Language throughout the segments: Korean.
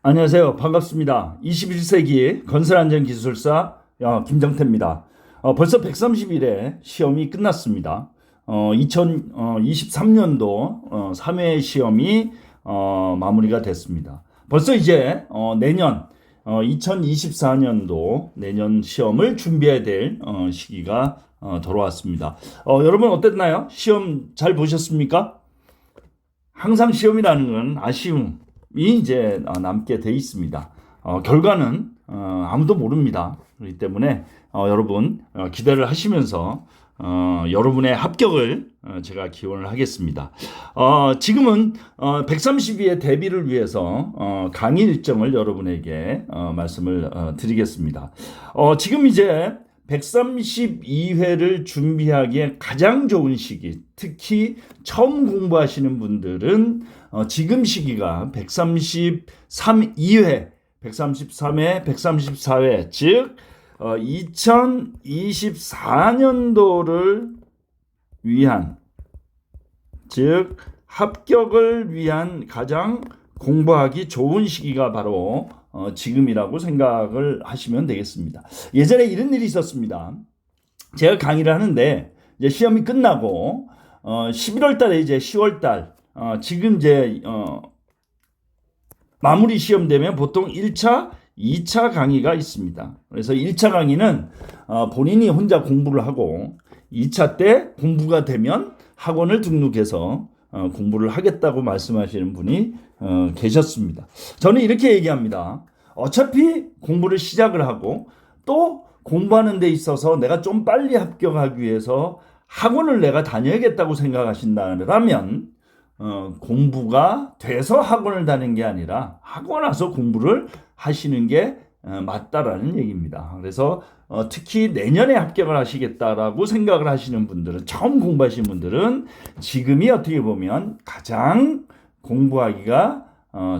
안녕하세요. 반갑습니다. 21세기 건설안전기술사 김정태입니다. 벌써 130일에 시험이 끝났습니다. 2023년도 3회 시험이 마무리가 됐습니다. 벌써 이제 내년 2024년도 내년 시험을 준비해야 될 시기가 돌아왔습니다. 여러분 어땠나요? 시험 잘 보셨습니까? 항상 시험이라는 건 아쉬움이 이제 남게 돼 있습니다. 결과는 아무도 모릅니다. 그렇기 때문에 여러분 기대를 하시면서 여러분의 합격을 제가 기원을 하겠습니다. 지금은 130위의 대비를 위해서 강의 일정을 여러분에게 말씀을 드리겠습니다. 지금 이제 132회를 준비하기에 가장 좋은 시기, 특히 처음 공부하시는 분들은 지금 시기가 133회, 134회, 즉 2024년도를 위한, 즉 합격을 위한 가장 공부하기 좋은 시기가 바로 지금이라고 생각을 하시면 되겠습니다. 예전에 이런 일이 있었습니다. 제가 강의를 하는데 이제 시험이 끝나고 11월 달에 이제 10월 달 지금 이제 마무리 시험 되면 보통 1차, 2차 강의가 있습니다. 그래서 1차 강의는 본인이 혼자 공부를 하고 2차 때 공부가 되면 학원을 등록해서 공부를 하겠다고 말씀하시는 분이 계셨습니다. 저는 이렇게 얘기합니다. 어차피 공부를 시작을 하고 또 공부하는 데 있어서 내가 좀 빨리 합격하기 위해서 학원을 내가 다녀야겠다고 생각하신다면 공부가 돼서 학원을 다니는 게 아니라 하고 나서 공부를 하시는 게 맞다라는 얘기입니다. 그래서 특히 내년에 합격을 하시겠다라고 생각을 하시는 분들은, 처음 공부하시는 분들은 지금이 어떻게 보면 가장 공부하기가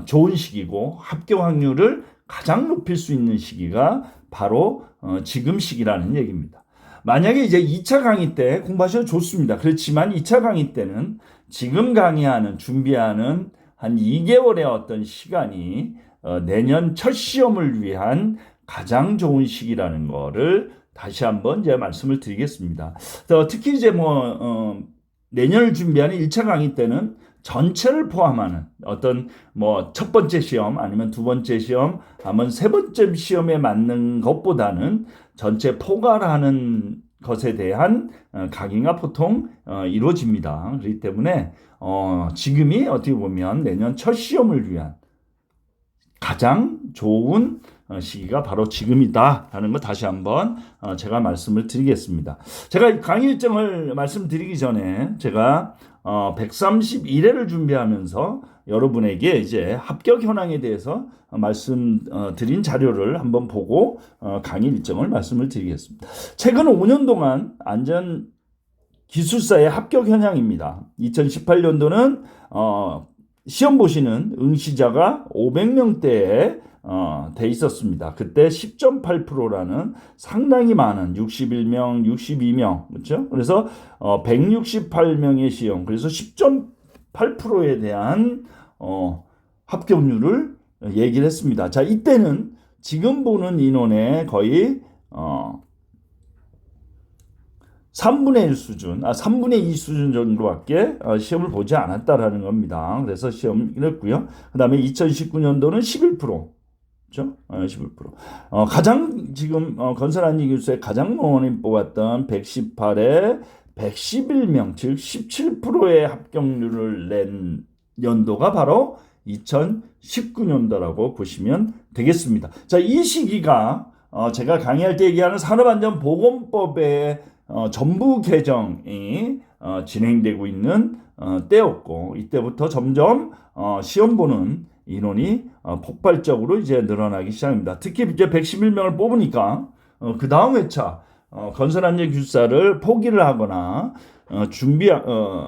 좋은 시기고 합격 확률을 가장 높일 수 있는 시기가 바로 지금 시기라는 얘기입니다. 만약에 이제 2차 강의 때 공부하셔도 좋습니다. 그렇지만 2차 강의 때는 지금 강의하는, 준비하는 한 2개월의 어떤 시간이 내년 첫 시험을 위한 가장 좋은 시기라는 거를 다시 한번 이제 말씀을 드리겠습니다. 특히 이제 내년을 준비하는 1차 강의 때는 전체를 포함하는 어떤 첫 번째 시험 아니면 두 번째 시험 아니면 세 번째 시험에 맞는 것보다는 전체 포괄하는 것에 대한 강의가 보통 이루어집니다. 그렇기 때문에 지금이 어떻게 보면 내년 첫 시험을 위한 가장 좋은 시기가 바로 지금이다라는 거 다시 한번 제가 말씀을 드리겠습니다. 제가 강의 일정을 말씀드리기 전에 제가 131회를 준비하면서 여러분에게 이제 합격 현황에 대해서 말씀드린 자료를 한번 보고 강의 일정을 말씀을 드리겠습니다. 최근 5년 동안 안전 기술사의 합격 현황입니다. 2018년도는 시험 보시는 응시자가 500명대에 돼 있었습니다. 그때 10.8%라는 상당히 많은 61명, 62명, 그렇죠? 그래서 168명의 시험, 그래서 10.8%에 대한 합격률을 얘기를 했습니다. 자, 이때는 지금 보는 인원의 거의 3분의 1 수준, 3분의 2 수준 정도밖에 시험을 보지 않았다라는 겁니다. 그래서 시험을 했고요. 그 다음에 2019년도는 11%. 그렇죠? 11%. 가장 지금 건설안전기술사에 가장 많이 뽑았던 118에 111명, 즉 17%의 합격률을 낸 연도가 바로 2019년도라고 보시면 되겠습니다. 자, 이 시기가 제가 강의할 때 얘기하는 산업안전보건법의 전부 개정이 진행되고 있는 때였고, 이때부터 점점 시험 보는 인원이 폭발적으로 이제 늘어나기 시작합니다. 특히 이제 111명을 뽑으니까 그 다음 회차 건설안전기술사를 포기를 하거나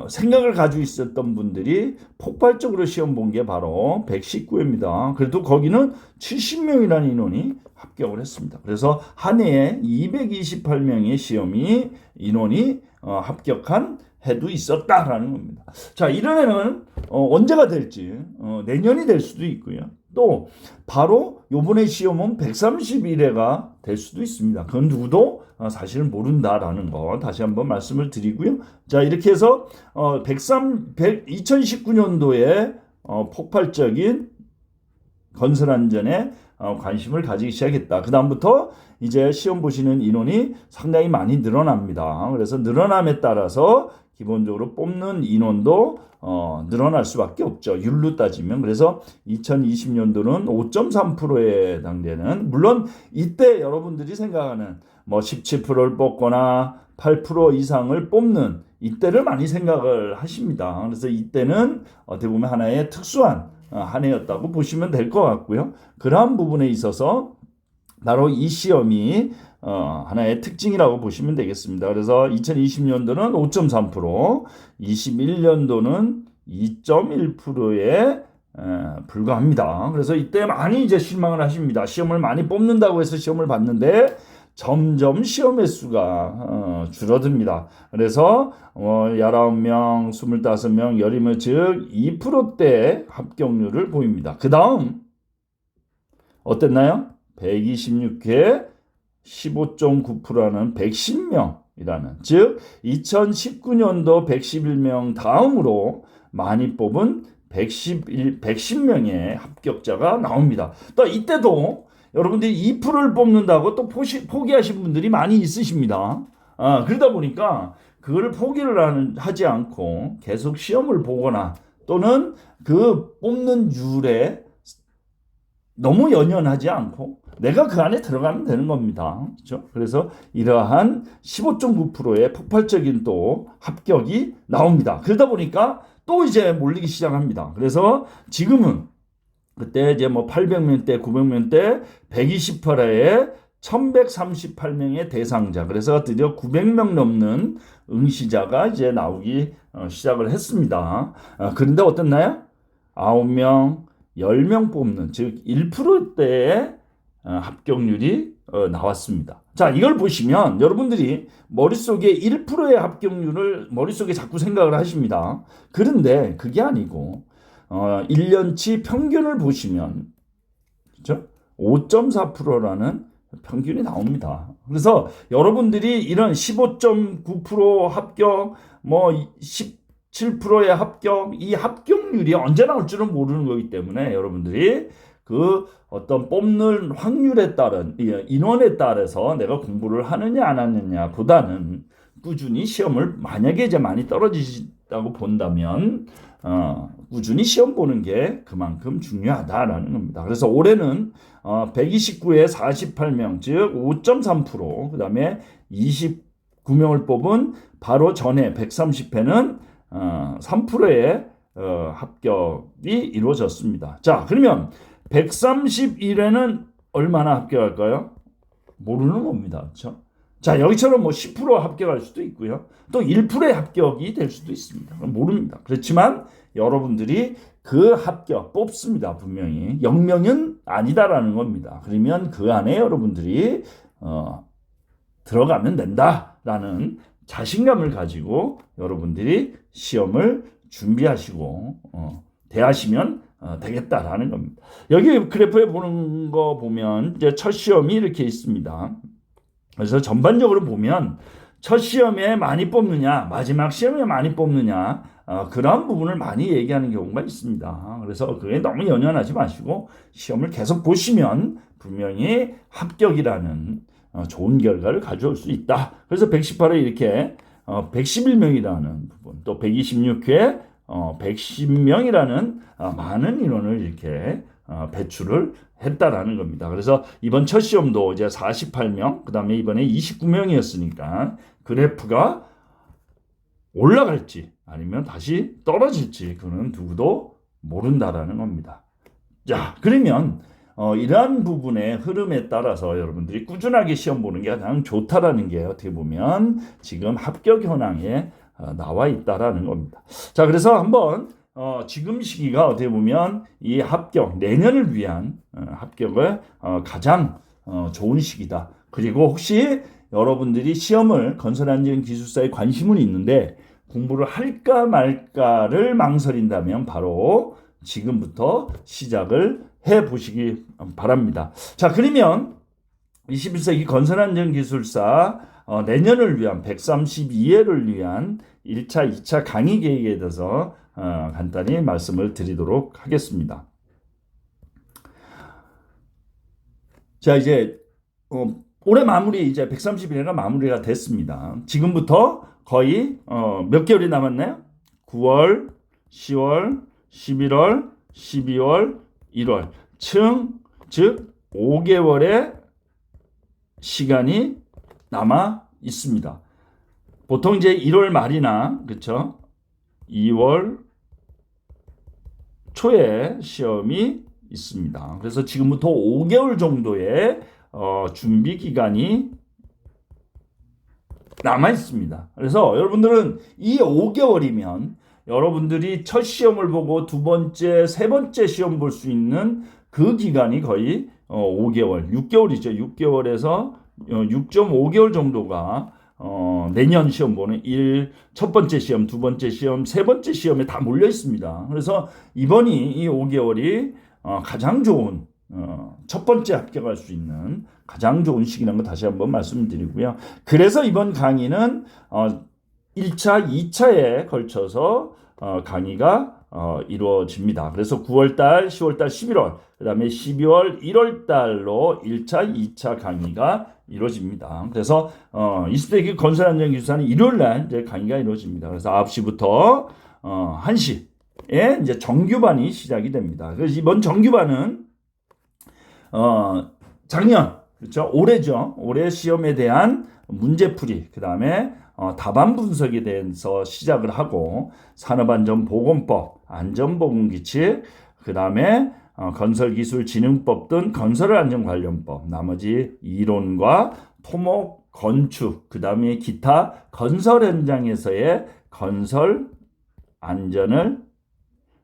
생각을 가지고 있었던 분들이 폭발적으로 시험 본 게 바로 119회입니다. 그래도 거기는 70명이라는 인원이 합격을 했습니다. 그래서 한 해에 228명의 인원이 합격한 해도 있었다라는 겁니다. 자, 이런 해는 언제가 될지 내년이 될 수도 있고요. 또 바로 요번에 시험은 131회가 될 수도 있습니다. 그건 누구도 사실은 모른다라는 거 다시 한번 말씀을 드리고요. 자, 이렇게 해서 2019년도에 폭발적인 건설안전에 관심을 가지기 시작했다. 그 다음부터 이제 시험 보시는 인원이 상당히 많이 늘어납니다. 그래서 늘어남에 따라서 기본적으로 뽑는 인원도 늘어날 수밖에 없죠. 율로 따지면. 그래서 2020년도는 5.3%에 해당되는, 물론 이때 여러분들이 생각하는 뭐 17%를 뽑거나 8% 이상을 뽑는 이때를 많이 생각을 하십니다. 그래서 이때는 어떻게 보면 하나의 특수한 한 해였다고 보시면 될 것 같고요. 그러한 부분에 있어서 바로 이 시험이 하나의 특징이라고 보시면 되겠습니다. 그래서 2020년도는 5.3%, 21년도는 2.1%에 불과합니다. 그래서 이때 많이 이제 실망을 하십니다. 시험을 많이 뽑는다고 해서 시험을 봤는데 점점 시험 횟수가 줄어듭니다. 그래서 19명, 25명, 10명, 즉 2%대 합격률을 보입니다. 그 다음 어땠나요? 126회 15.9%라는 110명이라는, 즉 2019년도 111명 다음으로 많이 뽑은 110명의 합격자가 나옵니다. 또 이때도 여러분들이 2%를 뽑는다고 또 포기하신 분들이 많이 있으십니다. 그러다 보니까 그걸 포기를 하지 않고 계속 시험을 보거나 또는 그 뽑는 율에 너무 연연하지 않고 내가 그 안에 들어가면 되는 겁니다. 그렇죠? 그래서 이러한 15.9%의 폭발적인 또 합격이 나옵니다. 그러다 보니까 또 이제 몰리기 시작합니다. 그래서 지금은 그때 이제 뭐 800명대, 900명대, 128회에 1138명의 대상자, 그래서 드디어 900명 넘는 응시자가 이제 나오기 시작을 했습니다. 그런데 어땠나요? 9명, 10명 뽑는, 즉 1%대의 합격률이 나왔습니다. 자, 이걸 보시면 여러분들이 머릿속에 1%의 합격률을 머릿속에 자꾸 생각을 하십니다. 그런데 그게 아니고 1년치 평균을 보시면, 그렇죠? 5.4%라는 평균이 나옵니다. 그래서 여러분들이 이런 15.9% 합격, 뭐 17%의 합격, 이 합격률이 언제 나올 줄은 모르는 거기 때문에 여러분들이 그 어떤 뽑는 확률에 따른 인원에 따라서 내가 공부를 하느냐 안 하느냐 보다는 꾸준히 시험을, 만약에 이제 많이 떨어지다고 본다면 꾸준히 시험 보는 게 그만큼 중요하다라는 겁니다. 그래서 올해는 129에 48명, 즉 5.3%, 그 다음에 29명을 뽑은 바로 전에 130회는 3%의 합격이 이루어졌습니다. 자, 그러면 131회는 얼마나 합격할까요? 모르는 겁니다. 그렇죠? 자, 여기처럼 뭐 10% 합격할 수도 있고요. 또 1%의 합격이 될 수도 있습니다. 모릅니다. 그렇지만 여러분들이 그 합격 뽑습니다. 분명히. 0명은 아니다라는 겁니다. 그러면 그 안에 여러분들이 들어가면 된다라는 자신감을 가지고 여러분들이 시험을 준비하시고 대하시면 되겠다라는 겁니다. 여기 그래프에 보는 거 보면 이제 첫 시험이 이렇게 있습니다. 그래서 전반적으로 보면 첫 시험에 많이 뽑느냐, 마지막 시험에 많이 뽑느냐, 그런 부분을 많이 얘기하는 경우가 있습니다. 그래서 그게 너무 연연하지 마시고 시험을 계속 보시면 분명히 합격이라는 좋은 결과를 가져올 수 있다. 그래서 118회 이렇게 111명이라는 부분, 또 126회 110명이라는 많은 인원을 이렇게 배출을 했다라는 겁니다. 그래서 이번 첫 시험도 이제 48명, 그 다음에 이번에 29명이었으니까 그래프가 올라갈지 아니면 다시 떨어질지 그는 누구도 모른다라는 겁니다. 자, 그러면 이러한 부분의 흐름에 따라서 여러분들이 꾸준하게 시험 보는 게 가장 좋다라는 게 어떻게 보면 지금 합격 현황에 나와 있다라는 겁니다. 자, 그래서 한번 지금 시기가 어떻게 보면 이 합격, 내년을 위한 합격을 가장 좋은 시기다. 그리고 혹시 여러분들이 시험을 건설안전기술사에 관심은 있는데 공부를 할까 말까를 망설인다면 바로 지금부터 시작을 해 보시기 바랍니다. 자, 그러면 21세기 건설안전기술사 내년을 위한 132회를 위한 1차, 2차 강의 계획에 대해서 간단히 말씀을 드리도록 하겠습니다. 자, 이제 올해 마무리 이제 131회가 마무리가 됐습니다. 지금부터 거의 몇 개월이 남았나요? 9월, 10월, 11월, 12월, 1월 즉 5개월의 시간이 남아 있습니다. 보통 이제 1월 말이나 그렇죠? 2월 초에 시험이 있습니다. 그래서 지금부터 5개월 정도의 준비 기간이 남아 있습니다. 그래서 여러분들은 이 5개월이면 여러분들이 첫 시험을 보고 두 번째, 세 번째 시험 볼 수 있는 그 기간이 거의 5개월, 6개월이죠. 6개월에서 6.5개월 정도가 내년 시험 보는 첫 번째 시험, 두 번째 시험, 세 번째 시험에 다 몰려 있습니다. 그래서 이번이 이 5개월이 가장 좋은 첫 번째 합격할 수 있는 가장 좋은 시기라는 거 다시 한번 말씀드리고요. 그래서 이번 강의는 1차, 2차에 걸쳐서 강의가 이루어집니다. 그래서 9월달, 10월달, 11월, 그 다음에 12월, 1월달로 1차, 2차 강의가 이루어집니다. 그래서 20세기 건설안전기술사는 일요일날 이제 강의가 이루어집니다. 그래서 9시부터 1시에 이제 정규반이 시작이 됩니다. 그래서 이번 정규반은 작년, 그렇죠? 올해죠. 올해 시험에 대한 문제풀이, 그 다음에 답안 분석에 대해서 시작을 하고 산업안전보건법, 안전보건규칙, 그 다음에 건설기술진흥법 등 건설안전관련법, 나머지 이론과 토목, 건축, 그 다음에 기타 건설 현장에서의 건설 안전을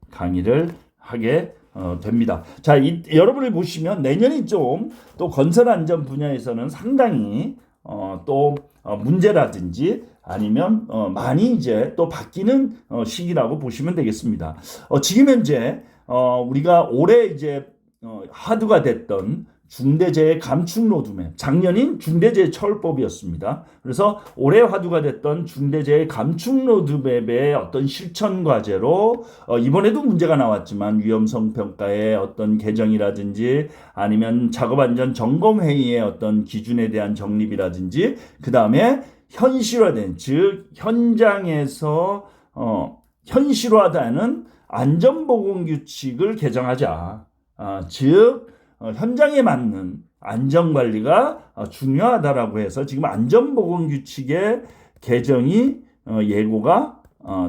강의를 하게 됩니다. 자, 여러분을 보시면 내년이 좀 또 건설 안전 분야에서는 상당히 또 문제라든지 아니면 많이 이제 또 바뀌는 시기라고 보시면 되겠습니다. 지금 현재 우리가 올해 이제 화두가 됐던 중대재해 감축 로드맵, 작년인 중대재해처벌법이었습니다. 그래서 올해 화두가 됐던 중대재해 감축 로드맵의 어떤 실천 과제로 이번에도 문제가 나왔지만 위험성 평가의 어떤 개정이라든지 아니면 작업안전 점검회의의 어떤 기준에 대한 정립이라든지 그 다음에 현실화된, 즉 현장에서 현실화되는 안전보건규칙을 개정하자. 즉 현장에 맞는 안전관리가 중요하다라고 해서 지금 안전보건규칙의 개정이 예고가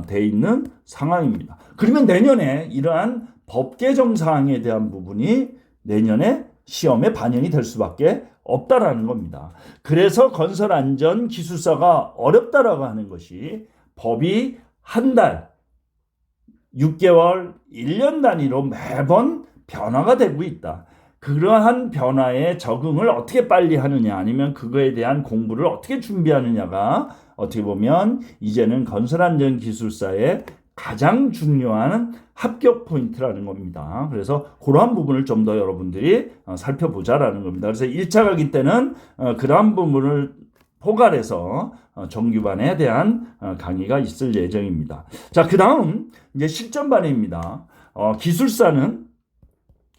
돼 있는 상황입니다. 그러면 내년에 이러한 법 개정 사항에 대한 부분이 내년에 시험에 반영이 될 수밖에 없다라는 겁니다. 그래서 건설안전기술사가 어렵다라고 하는 것이 법이 한 달, 6개월, 1년 단위로 매번 변화가 되고 있다. 그러한 변화에 적응을 어떻게 빨리 하느냐 아니면 그거에 대한 공부를 어떻게 준비하느냐가 어떻게 보면 이제는 건설안전기술사의 가장 중요한 합격 포인트라는 겁니다. 그래서 그러한 부분을 좀 더 여러분들이 살펴보자라는 겁니다. 그래서 1차 강의 때는 그러한 부분을 포괄해서 정규반에 대한 강의가 있을 예정입니다. 자, 그 다음 이제 실전반입니다.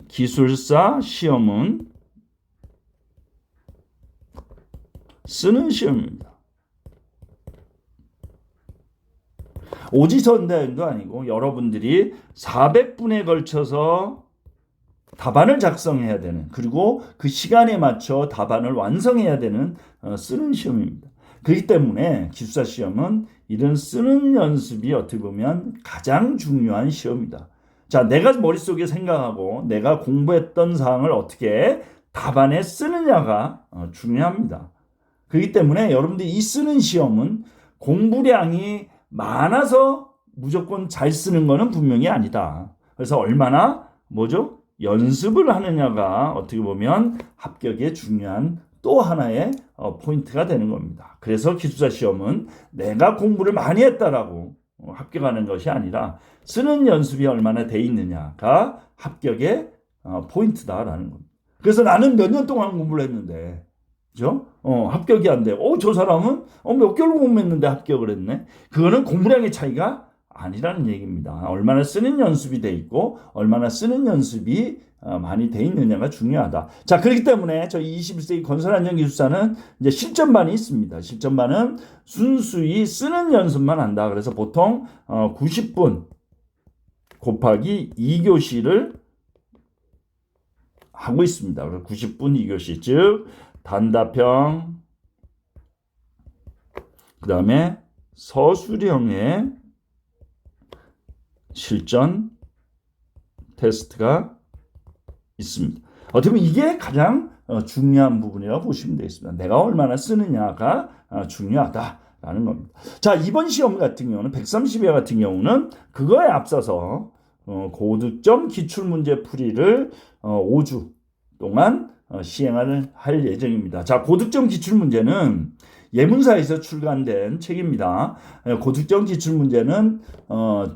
기술사 시험은 쓰는 시험입니다. 오지선다형도 아니고 여러분들이 400분에 걸쳐서 답안을 작성해야 되는, 그리고 그 시간에 맞춰 답안을 완성해야 되는 쓰는 시험입니다. 그렇기 때문에 기술사 시험은 이런 쓰는 연습이 어떻게 보면 가장 중요한 시험이다. 자, 내가 머릿속에 생각하고 내가 공부했던 사항을 어떻게 답안에 쓰느냐가 중요합니다. 그렇기 때문에 여러분들이 이 쓰는 시험은 공부량이 많아서 무조건 잘 쓰는 것은 분명히 아니다. 그래서 얼마나 연습을 하느냐가 어떻게 보면 합격의 중요한 또 하나의 포인트가 되는 겁니다. 그래서 기술사 시험은 내가 공부를 많이 했다라고 합격하는 것이 아니라 쓰는 연습이 얼마나 돼 있느냐가 합격의 포인트다라는 겁니다. 그래서 나는 몇 년 동안 공부를 했는데, 그죠? 합격이 안 돼. 저 사람은 몇 개월 공부했는데 합격을 했네. 그거는 공부량의 차이가 아니라는 얘기입니다. 얼마나 쓰는 연습이 돼 있고 얼마나 쓰는 연습이 많이 돼 있느냐가 중요하다. 자, 그렇기 때문에 저희 21세기 건설안전기술사는 이제 실전반이 있습니다. 실전반은 순수히 쓰는 연습만 한다. 그래서 보통 90분 곱하기 2교시를 하고 있습니다. 그래서 90분 2교시, 즉 단답형, 그 다음에 서술형의 실전 테스트가 있습니다. 어떻게 보면 이게 가장 중요한 부분이라고 보시면 되겠습니다. 내가 얼마나 쓰느냐가 중요하다라는 겁니다. 자, 이번 시험 같은 경우는 130회 같은 경우는 그거에 앞서서 고득점 기출문제 풀이를 5주 동안 시행을 할 예정입니다. 자, 고득점 기출문제는 예문사에서 출간된 책입니다. 고득점 기출문제는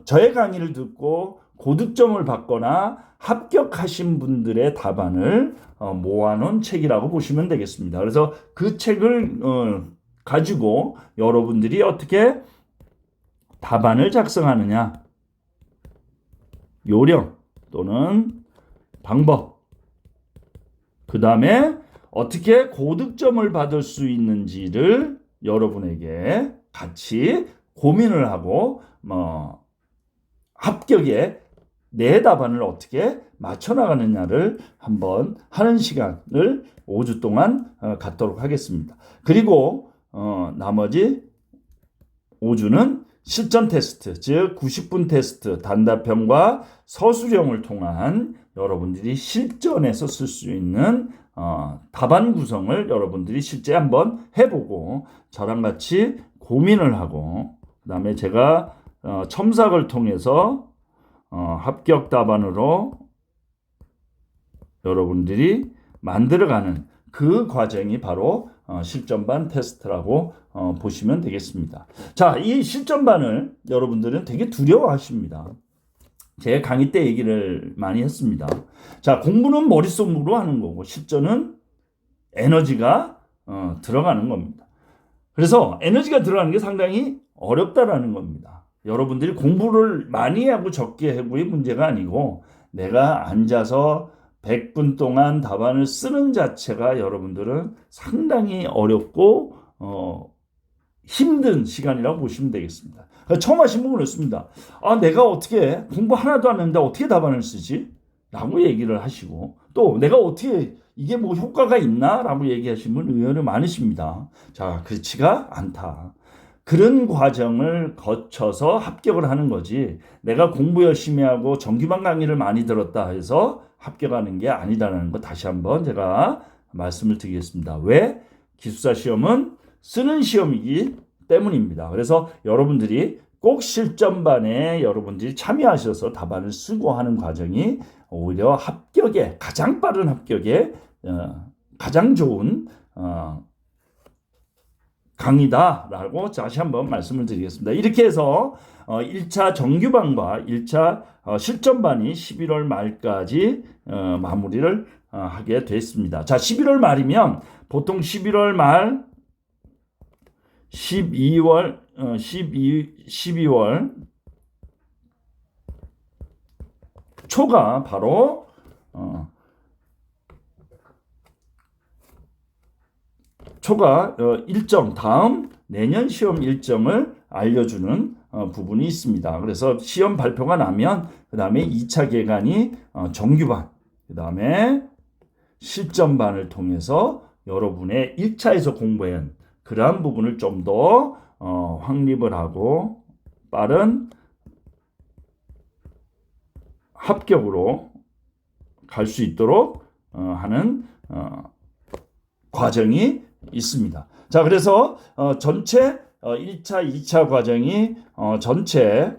저의 강의를 듣고 고득점을 받거나 합격하신 분들의 답안을 모아놓은 책이라고 보시면 되겠습니다. 그래서 그 책을 가지고 여러분들이 어떻게 답안을 작성하느냐, 요령 또는 방법, 그 다음에 어떻게 고득점을 받을 수 있는지를 여러분에게 같이 고민을 하고 합격에 내 답안을 어떻게 맞춰나가느냐를 한번 하는 시간을 5주 동안 갖도록 하겠습니다. 그리고 나머지 5주는 실전 테스트, 즉 90분 테스트, 단답형과 서술형을 통한 여러분들이 실전에서 쓸 수 있는 답안 구성을 여러분들이 실제 한번 해보고 저랑 같이 고민을 하고, 그 다음에 제가 첨삭을 통해서 합격 답안으로 여러분들이 만들어가는 그 과정이 바로 실전반 테스트라고 보시면 되겠습니다. 자, 이 실전반을 여러분들은 되게 두려워하십니다. 제 강의 때 얘기를 많이 했습니다. 자, 공부는 머릿속으로 하는 거고 실전은 에너지가 들어가는 겁니다. 그래서 에너지가 들어가는 게 상당히 어렵다라는 겁니다. 여러분들이 공부를 많이 하고 적게 하고의 문제가 아니고 내가 앉아서 100분 동안 답안을 쓰는 자체가 여러분들은 상당히 어렵고 힘든 시간이라고 보시면 되겠습니다. 처음 하신 분은 그렇습니다. 내가 어떻게 공부 하나도 안 했는데 어떻게 답안을 쓰지? 라고 얘기를 하시고, 또 내가 어떻게 이게 뭐 효과가 있나? 라고 얘기하시는 분 의외로 많으십니다. 자, 그렇지가 않다. 그런 과정을 거쳐서 합격을 하는 거지, 내가 공부 열심히 하고 정규반 강의를 많이 들었다 해서 합격하는 게 아니다라는 거 다시 한번 제가 말씀을 드리겠습니다. 왜? 기술사 시험은 쓰는 시험이기 때문입니다. 그래서 여러분들이 꼭 실전반에 여러분들이 참여하셔서 답안을 쓰고 하는 과정이 오히려 합격에, 가장 빠른 합격에 가장 좋은 강의다라고 다시 한번 말씀을 드리겠습니다. 이렇게 해서 1차 정규반과 1차 실전반이 11월 말까지 마무리를 하게 됐습니다. 자, 11월 말이면 보통 11월 말 12월 초가 바로 일정, 다음 내년 시험 일정을 알려주는 부분이 있습니다. 그래서 시험 발표가 나면 그 다음에 2차 기간이 정규반, 그 다음에 실전반을 통해서 여러분의 1차에서 공부한 그러한 부분을 좀 더 확립을 하고 빠른 합격으로 갈 수 있도록 하는 과정이 있습니다. 자, 그래서 전체 1차, 2차 과정이 전체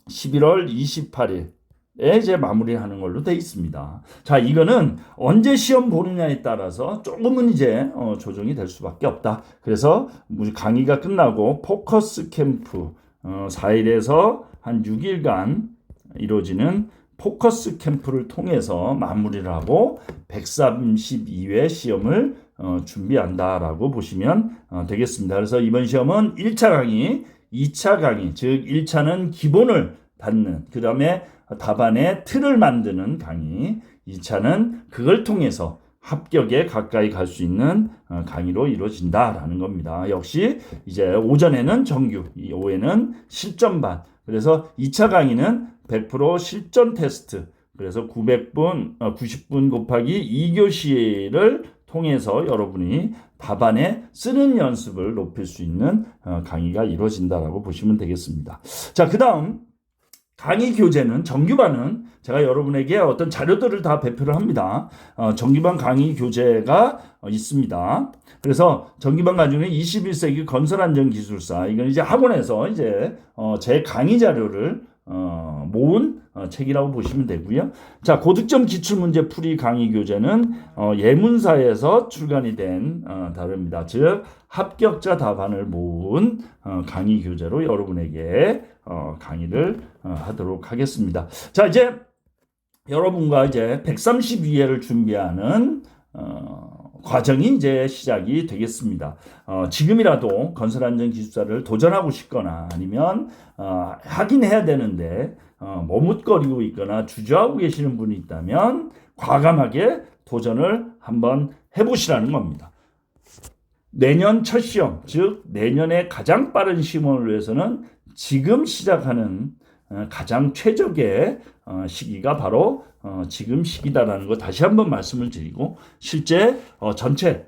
11월 28일에 이제 마무리하는 걸로 되어 있습니다. 자, 이거는 언제 시험 보느냐에 따라서 조금은 이제 조정이 될 수밖에 없다. 그래서 강의가 끝나고 포커스 캠프 4일에서 한 6일간 이루어지는 포커스 캠프를 통해서 마무리를 하고 132회 시험을 준비한다라고 보시면 되겠습니다. 그래서 이번 시험은 1차 강의, 2차 강의, 즉 1차는 기본을 닫는, 그 다음에 답안의 틀을 만드는 강의, 2차는 그걸 통해서 합격에 가까이 갈 수 있는 강의로 이루어진다라는 겁니다. 역시 이제 오전에는 정규, 오후에는 실전반. 그래서 2차 강의는 100% 실전 테스트. 그래서 90분 곱하기 2교시를 통해서 여러분이 답안에 쓰는 연습을 높일 수 있는 강의가 이루어진다라고 보시면 되겠습니다. 자, 그 다음 강의 교재는 정규반은 제가 여러분에게 어떤 자료들을 다 배포를 합니다. 정규반 강의 교재가 있습니다. 그래서 정규반 가지고는 21세기 건설안전기술사, 이건 이제 학원에서 이제 제 강의 자료를 모은 책이라고 보시면 되고요. 자, 고득점 기출문제 풀이 강의 교재는 예문사에서 출간이 된 다릅니다. 즉 합격자 답안을 모은 강의 교재로 여러분에게 강의를 하도록 하겠습니다. 자, 이제 여러분과 이제 132회를 준비하는 과정이 이제 시작이 되겠습니다. 지금이라도 건설안전기술사를 도전하고 싶거나 아니면 하긴 해야 되는데 머뭇거리고 있거나 주저하고 계시는 분이 있다면 과감하게 도전을 한번 해보시라는 겁니다. 내년 첫 시험, 즉 내년에 가장 빠른 시험을 위해서는 지금 시작하는 가장 최적의 시기가 바로 지금 시기다라는 거 다시 한번 말씀을 드리고, 실제 전체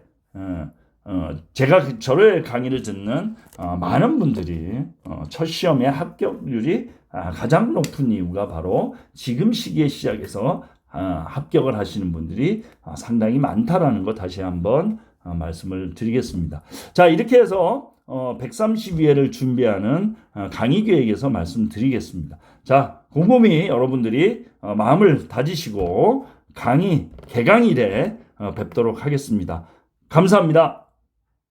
제가 저의 강의를 듣는 많은 분들이 첫 시험의 합격률이 가장 높은 이유가 바로 지금 시기에 시작해서 합격을 하시는 분들이 상당히 많다라는 거 다시 한번 말씀을 드리겠습니다. 자, 이렇게 해서 132회를 준비하는 강의 계획에서 말씀드리겠습니다. 자, 곰곰이 여러분들이 마음을 다지시고 강의 개강일에 뵙도록 하겠습니다. 감사합니다.